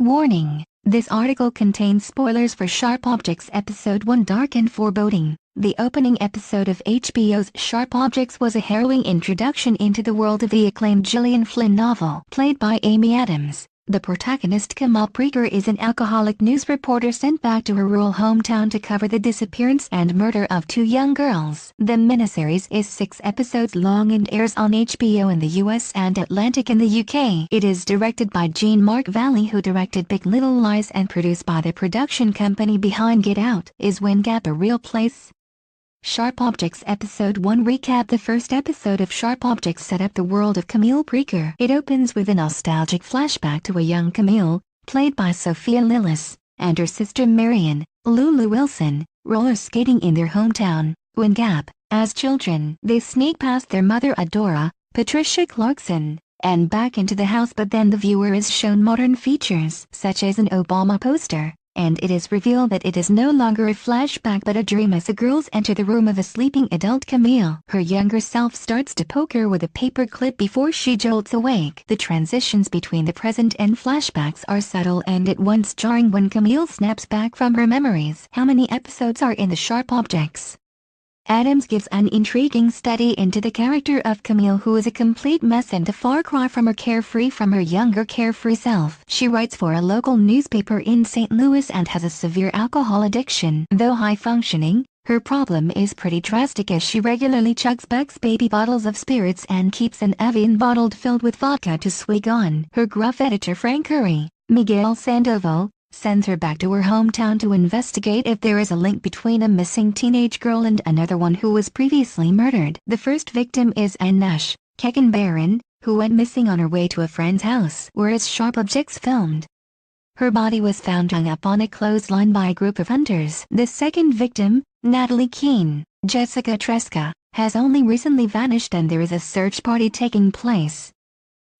Warning: this article contains spoilers for Sharp Objects Episode 1 Dark and Foreboding. The opening episode of HBO's Sharp Objects was a harrowing introduction into the world of the acclaimed Gillian Flynn novel. Played by Amy Adams, the protagonist Kamal Preker is an alcoholic news reporter sent back to her rural hometown to cover the disappearance and murder of two young girls. The miniseries is 6 episodes long and airs on HBO in the US and Atlantic in the UK. It is directed by Jean-Marc Vallée, who directed Big Little Lies, and produced by the production company behind Get Out. Is Wind Gap a real place? Sharp Objects Episode 1 Recap. The first episode of Sharp Objects set up the world of Camille Preker. It opens with a nostalgic flashback to a young Camille, played by Sophia Lillis, and her sister Marion, Lulu Wilson, roller skating in their hometown, Wind Gap. As children, they sneak past their mother Adora, Patricia Clarkson, and back into the house, but then the viewer is shown modern features such as an Obama poster, and it is revealed that it is no longer a flashback but a dream as the girls enter the room of a sleeping adult Camille. Her younger self starts to poke her with a paper clip before she jolts awake. The transitions between the present and flashbacks are subtle and at once jarring when Camille snaps back from her memories. How many episodes are in the Sharp Objects? Adams gives an intriguing study into the character of Camille, who is a complete mess and a far cry from her younger carefree self. She writes for a local newspaper in St. Louis and has a severe alcohol addiction. Though high-functioning, her problem is pretty drastic as she regularly chugs Buck's baby bottles of spirits and keeps an Evian bottle filled with vodka to swig on. Her gruff editor Frank Curry, Miguel Sandoval, sends her back to her hometown to investigate if there is a link between a missing teenage girl and another one who was previously murdered. The first victim is Anne Nash, Kegan Barron, who went missing on her way to a friend's house where Sharp Objects filmed. Her body was found hung up on a clothesline by a group of hunters. The second victim, Natalie Keene, Jessica Tresca, has only recently vanished and there is a search party taking place.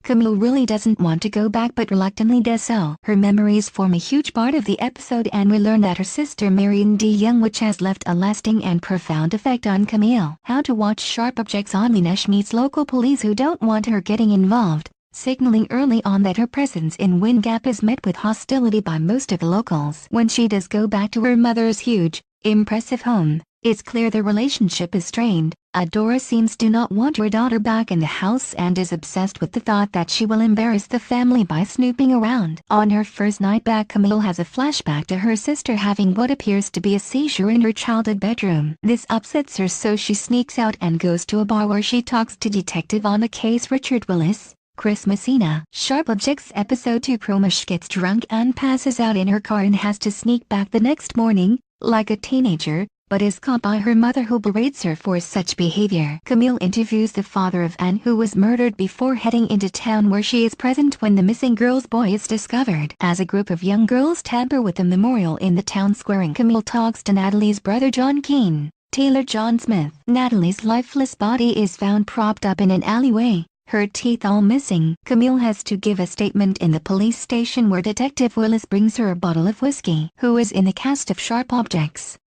Camille really doesn't want to go back but reluctantly does so. Her memories form a huge part of the episode, and we learn that her sister Marion D. Young, which has left a lasting and profound effect on Camille. How to watch Sharp Objects. Oddly, Nash meets local police who don't want her getting involved, signaling early on that her presence in Wind Gap is met with hostility by most of the locals. When she does go back to her mother's huge, impressive home, it's clear the relationship is strained. Adora seems to not want her daughter back in the house and is obsessed with the thought that she will embarrass the family by snooping around. On her first night back, Camille has a flashback to her sister having what appears to be a seizure in her childhood bedroom. This upsets her, so she sneaks out and goes to a bar where she talks to detective on the case Richard Willis, Chris Messina. Sharp Objects Episode 2 Promish gets drunk and passes out in her car and has to sneak back the next morning, like a teenager, but is caught by her mother, who berates her for such behavior. Camille interviews the father of Anne, who was murdered, before heading into town where she is present when the missing girl's boy is discovered. As a group of young girls tamper with the memorial in the town square, Camille talks to Natalie's brother John Keene, Taylor John Smith. Natalie's lifeless body is found propped up in an alleyway, her teeth all missing. Camille has to give a statement in the police station where Detective Willis brings her a bottle of whiskey. Who is in the cast of Sharp Objects?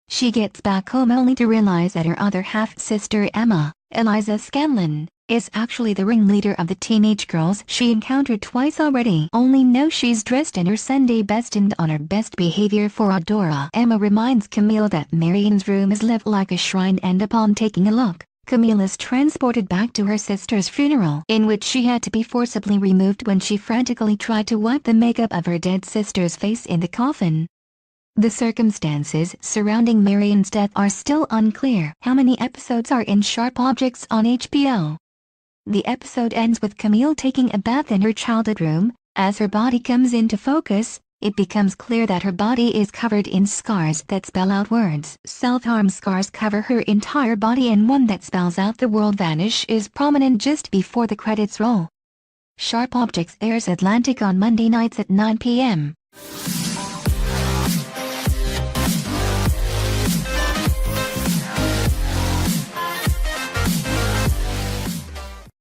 She gets back home only to realize that her other half-sister Emma, Eliza Scanlon, is actually the ringleader of the teenage girls she encountered twice already. Only now she's dressed in her Sunday best and on her best behavior for Adora. Emma reminds Camille that Marion's room is left like a shrine, and upon taking a look, Camille is transported back to her sister's funeral, in which she had to be forcibly removed when she frantically tried to wipe the makeup of her dead sister's face in the coffin. The circumstances surrounding Marion's death are still unclear. How many episodes are in Sharp Objects on HBO? The episode ends with Camille taking a bath in her childhood room. As her body comes into focus, it becomes clear that her body is covered in scars that spell out words. Self-harm scars cover her entire body, and one that spells out the word Vanish is prominent just before the credits roll. Sharp Objects airs Atlantic on Monday nights at 9 p.m.